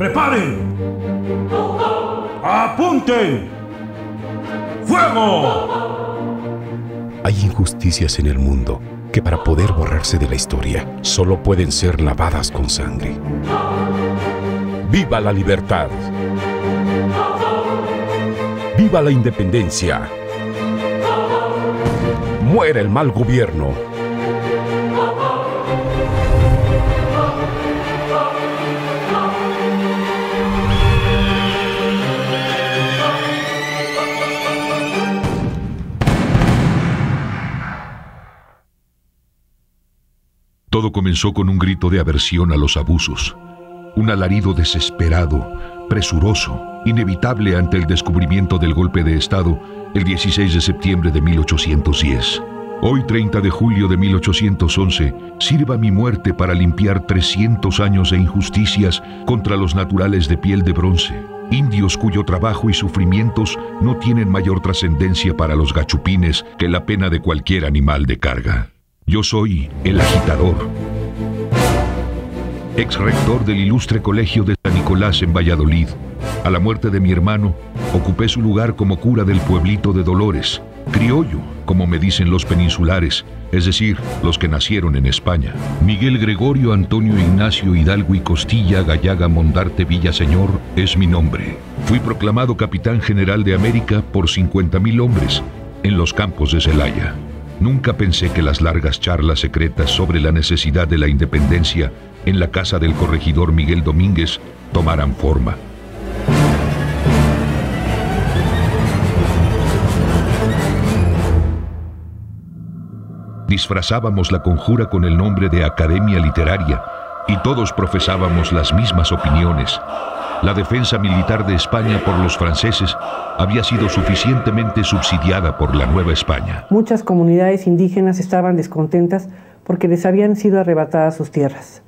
¡Preparen! ¡Apunten! ¡Fuego! Hay injusticias en el mundo que para poder borrarse de la historia solo pueden ser lavadas con sangre. ¡Viva la libertad! ¡Viva la independencia! ¡Muera el mal gobierno! Todo comenzó con un grito de aversión a los abusos, un alarido desesperado, presuroso, inevitable ante el descubrimiento del golpe de Estado el 16 de septiembre de 1810. Hoy, 30 de julio de 1811, sirva mi muerte para limpiar 300 años de injusticias contra los naturales de piel de bronce, indios cuyo trabajo y sufrimientos no tienen mayor trascendencia para los gachupines que la pena de cualquier animal de carga. Yo soy el agitador, ex rector del ilustre colegio de San Nicolás en Valladolid. A la muerte de mi hermano, ocupé su lugar como cura del pueblito de Dolores, criollo, como me dicen los peninsulares, es decir, los que nacieron en España. Miguel Gregorio Antonio Ignacio Hidalgo y Costilla Gallaga Mondarte Villaseñor es mi nombre. Fui proclamado capitán general de América por 50,000 hombres en los campos de Celaya. Nunca pensé que las largas charlas secretas sobre la necesidad de la independencia en la casa del corregidor Miguel Domínguez tomaran forma. Disfrazábamos la conjura con el nombre de Academia Literaria y todos profesábamos las mismas opiniones. La defensa militar de España por los franceses había sido suficientemente subsidiada por la Nueva España. Muchas comunidades indígenas estaban descontentas porque les habían sido arrebatadas sus tierras.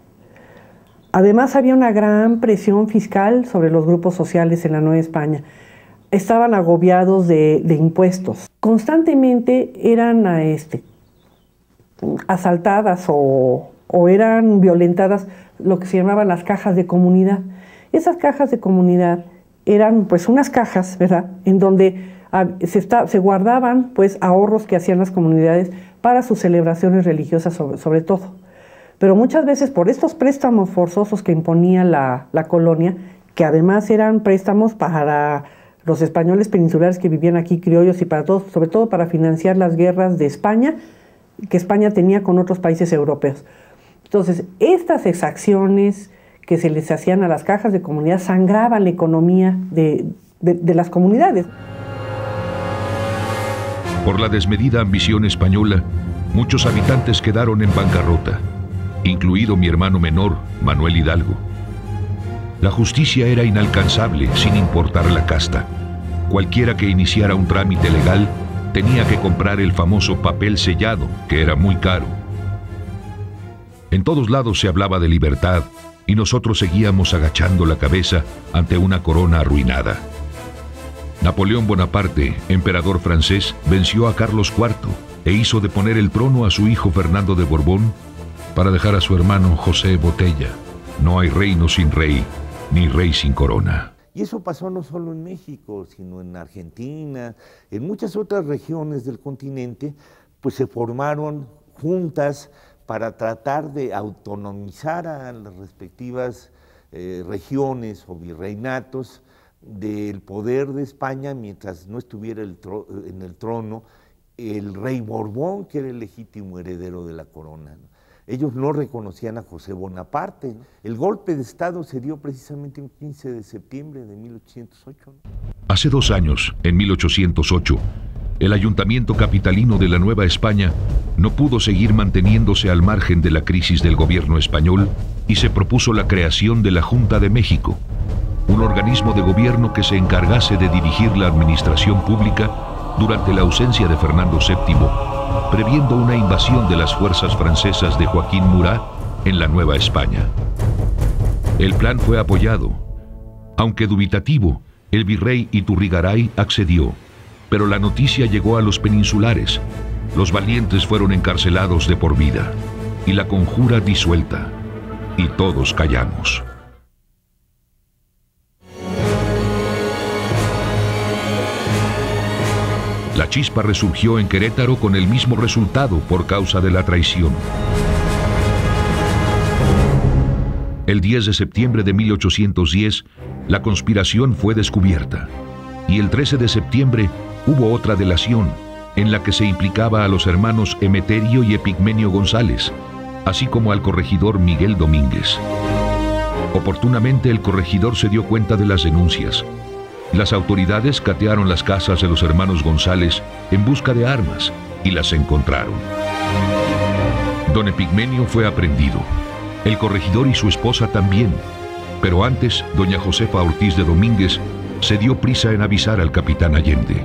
Además, había una gran presión fiscal sobre los grupos sociales en la Nueva España. Estaban agobiados de impuestos. Constantemente eran asaltadas o eran violentadas lo que se llamaban las cajas de comunidad. Esas cajas de comunidad eran pues unas cajas, ¿verdad?, en donde se guardaban pues ahorros que hacían las comunidades para sus celebraciones religiosas sobre todo. Pero muchas veces por estos préstamos forzosos que imponía la colonia, que además eran préstamos para los españoles peninsulares que vivían aquí, criollos, y para todos, sobre todo para financiar las guerras de España, que España tenía con otros países europeos. Entonces, estas exacciones que se les hacían a las cajas de comunidad sangraban la economía de las comunidades. Por la desmedida ambición española, muchos habitantes quedaron en bancarrota, incluido mi hermano menor, Manuel Hidalgo. La justicia era inalcanzable sin importar la casta. Cualquiera que iniciara un trámite legal tenía que comprar el famoso papel sellado, que era muy caro. En todos lados se hablaba de libertad, y nosotros seguíamos agachando la cabeza ante una corona arruinada. Napoleón Bonaparte, emperador francés, venció a Carlos IV e hizo deponer el trono a su hijo Fernando de Borbón para dejar a su hermano José Botella. No hay reino sin rey, ni rey sin corona. Y eso pasó no solo en México, sino en Argentina, en muchas otras regiones del continente, pues se formaron juntas para tratar de autonomizar a las respectivas regiones o virreinatos del poder de España mientras no estuviera en el trono el rey Borbón, que era el legítimo heredero de la corona. Ellos no reconocían a José Bonaparte. El golpe de Estado se dio precisamente el 15 de septiembre de 1808. Hace 2 años, en 1808, el ayuntamiento capitalino de la Nueva España no pudo seguir manteniéndose al margen de la crisis del gobierno español y se propuso la creación de la Junta de México, un organismo de gobierno que se encargase de dirigir la administración pública durante la ausencia de Fernando VII, previendo una invasión de las fuerzas francesas de Joaquín Murat en la Nueva España. El plan fue apoyado. Aunque dubitativo, el virrey Iturrigaray accedió, pero la noticia llegó a los peninsulares. Los valientes fueron encarcelados de por vida, y la conjura disuelta, y todos callamos. La chispa resurgió en Querétaro con el mismo resultado por causa de la traición. El 10 de septiembre de 1810, la conspiración fue descubierta. Y el 13 de septiembre hubo otra delación, en la que se implicaba a los hermanos Emeterio y Epigmenio González, así como al corregidor Miguel Domínguez. Oportunamente el corregidor se dio cuenta de las denuncias. Las autoridades catearon las casas de los hermanos González en busca de armas y las encontraron. Don Epigmenio fue aprehendido. El corregidor y su esposa también. Pero antes, doña Josefa Ortiz de Domínguez se dio prisa en avisar al capitán Allende.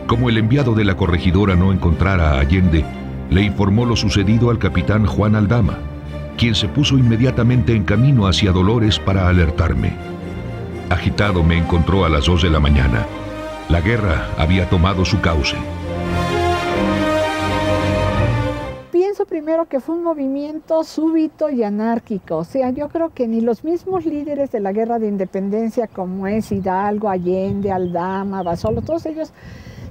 Como el enviado de la corregidora no encontrara a Allende, le informó lo sucedido al capitán Juan Aldama, quien se puso inmediatamente en camino hacia Dolores para alertarme. Agitado me encontró a las 2 de la mañana. La guerra había tomado su cauce. Pienso primero que fue un movimiento súbito y anárquico. O sea, yo creo que ni los mismos líderes de la guerra de independencia, como es Hidalgo, Allende, Aldama, Basolo, todos ellos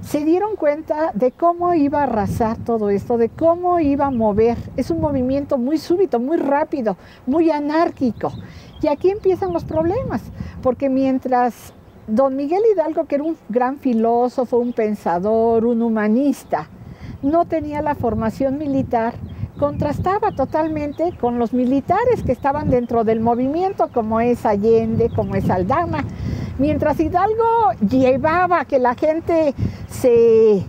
se dieron cuenta de cómo iba a arrasar todo esto, de cómo iba a mover. Es un movimiento muy súbito, muy rápido, muy anárquico. Y aquí empiezan los problemas, porque mientras don Miguel Hidalgo, que era un gran filósofo, un pensador, un humanista, no tenía la formación militar, contrastaba totalmente con los militares que estaban dentro del movimiento, como es Allende, como es Aldama. Mientras Hidalgo llevaba a que la gente se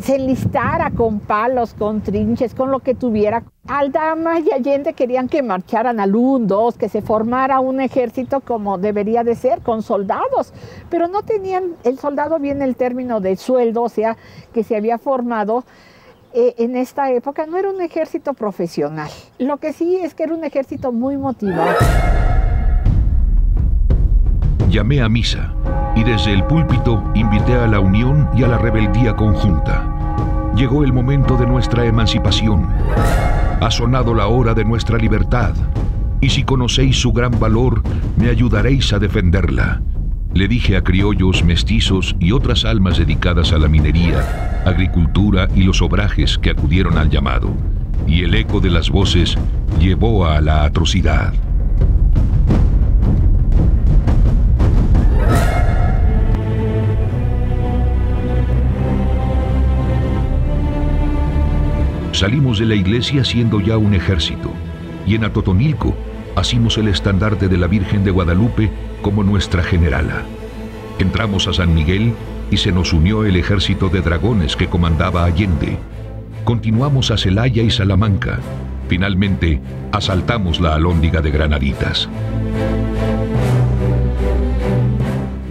enlistara con palos, con trinches, con lo que tuviera, Aldama y Allende querían que marcharan al 1, 2, que se formara un ejército como debería de ser, con soldados, pero no tenían, el soldado viene el término de sueldo, o sea, que se había formado en esta época, no era un ejército profesional. Lo que sí es que era un ejército muy motivado. Llamé a misa y desde el púlpito invité a la unión y a la rebeldía conjunta. Llegó el momento de nuestra emancipación. Ha sonado la hora de nuestra libertad. Y si conocéis su gran valor, me ayudaréis a defenderla. Le dije a criollos, mestizos y otras almas dedicadas a la minería, agricultura y los obrajes que acudieron al llamado. Y el eco de las voces llevó a la atrocidad. Salimos de la iglesia siendo ya un ejército, y en Atotonilco asimos el estandarte de la Virgen de Guadalupe como nuestra generala. Entramos a San Miguel y se nos unió el ejército de dragones que comandaba Allende. Continuamos a Celaya y Salamanca. Finalmente, asaltamos la Alhóndiga de Granaditas.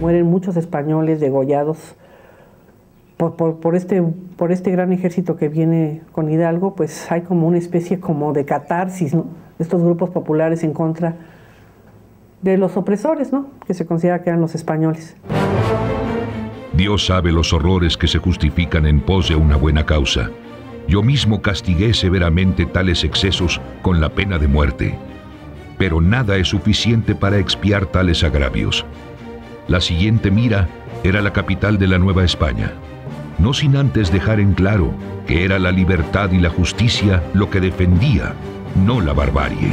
Mueren muchos españoles degollados por este gran ejército que viene con Hidalgo. Pues hay como una especie como de catarsis, ¿no? Estos grupos populares en contra de los opresores, ¿no? Que se considera que eran los españoles. Dios sabe los horrores que se justifican en pos de una buena causa. Yo mismo castigué severamente tales excesos con la pena de muerte. Pero nada es suficiente para expiar tales agravios. La siguiente mira era la capital de la Nueva España. No sin antes dejar en claro que era la libertad y la justicia lo que defendía, no la barbarie.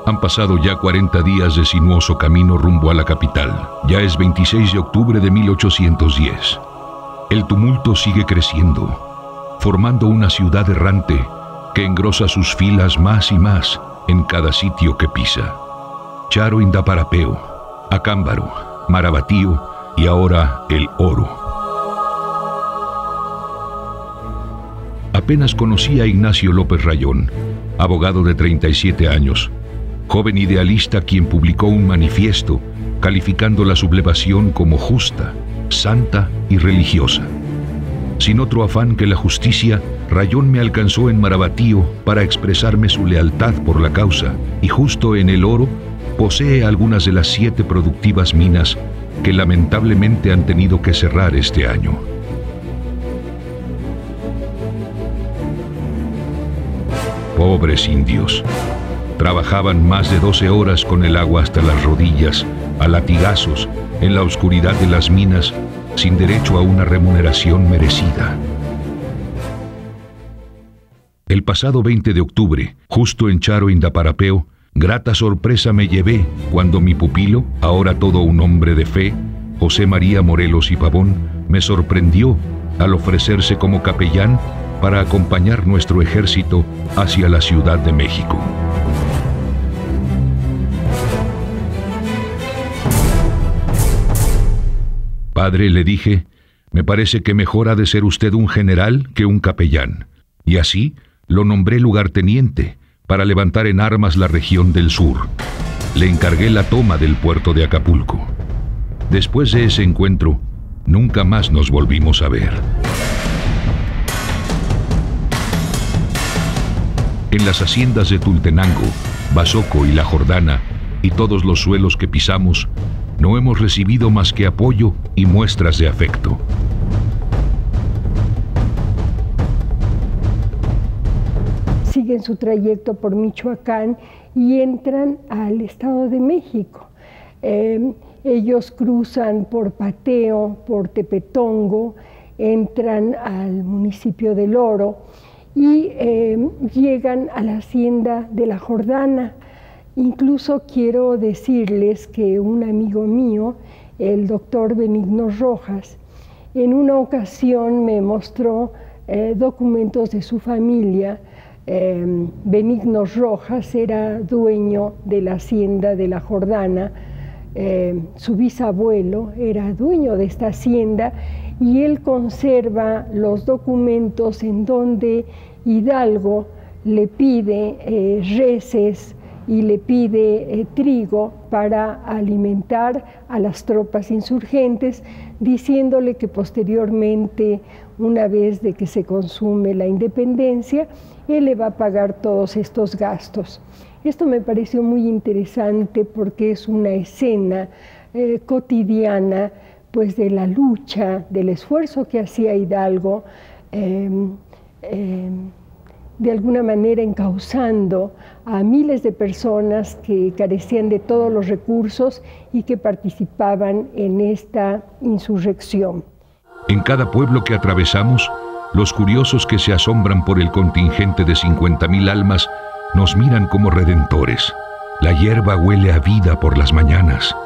Han pasado ya 40 días de sinuoso camino rumbo a la capital. Ya es 26 de octubre de 1810. El tumulto sigue creciendo, formando una ciudad errante que engrosa sus filas más y más en cada sitio que pisa. Charo Indaparapeo, Acámbaro, Marabatío y ahora El Oro. Apenas conocí a Ignacio López Rayón, abogado de 37 años, joven idealista quien publicó un manifiesto calificando la sublevación como justa, santa y religiosa. Sin otro afán que la justicia, Rayón me alcanzó en Marabatío para expresarme su lealtad por la causa, y justo en El Oro posee algunas de las 7 productivas minas que lamentablemente han tenido que cerrar este año. Pobres indios, Trabajaban más de 12 horas con el agua hasta las rodillas, a latigazos, en la oscuridad de las minas, sin derecho a una remuneración merecida. El pasado 20 de octubre, justo en Charo Indaparapeo, grata sorpresa me llevé cuando mi pupilo, ahora todo un hombre de fe, José María Morelos y Pavón, me sorprendió al ofrecerse como capellán para acompañar nuestro ejército hacia la Ciudad de México. Padre, le dije, me parece que mejor ha de ser usted un general que un capellán. Y así lo nombré lugarteniente para levantar en armas la región del sur. Le encargué la toma del puerto de Acapulco. Después de ese encuentro, nunca más nos volvimos a ver. En las haciendas de Tultenango, Bazoco y La Jordana, y todos los suelos que pisamos, no hemos recibido más que apoyo y muestras de afecto. Siguen su trayecto por Michoacán y entran al Estado de México. Ellos cruzan por Pateo, por Tepetongo, entran al municipio del Oro y llegan a la hacienda de La Jordana. Incluso quiero decirles que un amigo mío, el doctor Benigno Rojas, en una ocasión me mostró documentos de su familia. Benigno Rojas era dueño de la hacienda de La Jordana, su bisabuelo era dueño de esta hacienda y él conserva los documentos en donde Hidalgo le pide reses y le pide trigo para alimentar a las tropas insurgentes, diciéndole que posteriormente, una vez de que se consume la independencia, él le va a pagar todos estos gastos. Esto me pareció muy interesante porque es una escena cotidiana pues, de la lucha, del esfuerzo que hacía Hidalgo, de alguna manera encauzando a miles de personas que carecían de todos los recursos y que participaban en esta insurrección. En cada pueblo que atravesamos, los curiosos que se asombran por el contingente de 50,000 almas nos miran como redentores. La hierba huele a vida por las mañanas.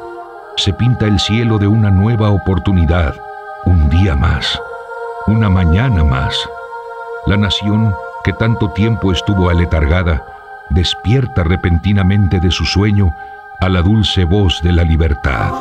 Se pinta el cielo de una nueva oportunidad, un día más, una mañana más. La nación que tanto tiempo estuvo aletargada, despierta repentinamente de su sueño a la dulce voz de la libertad.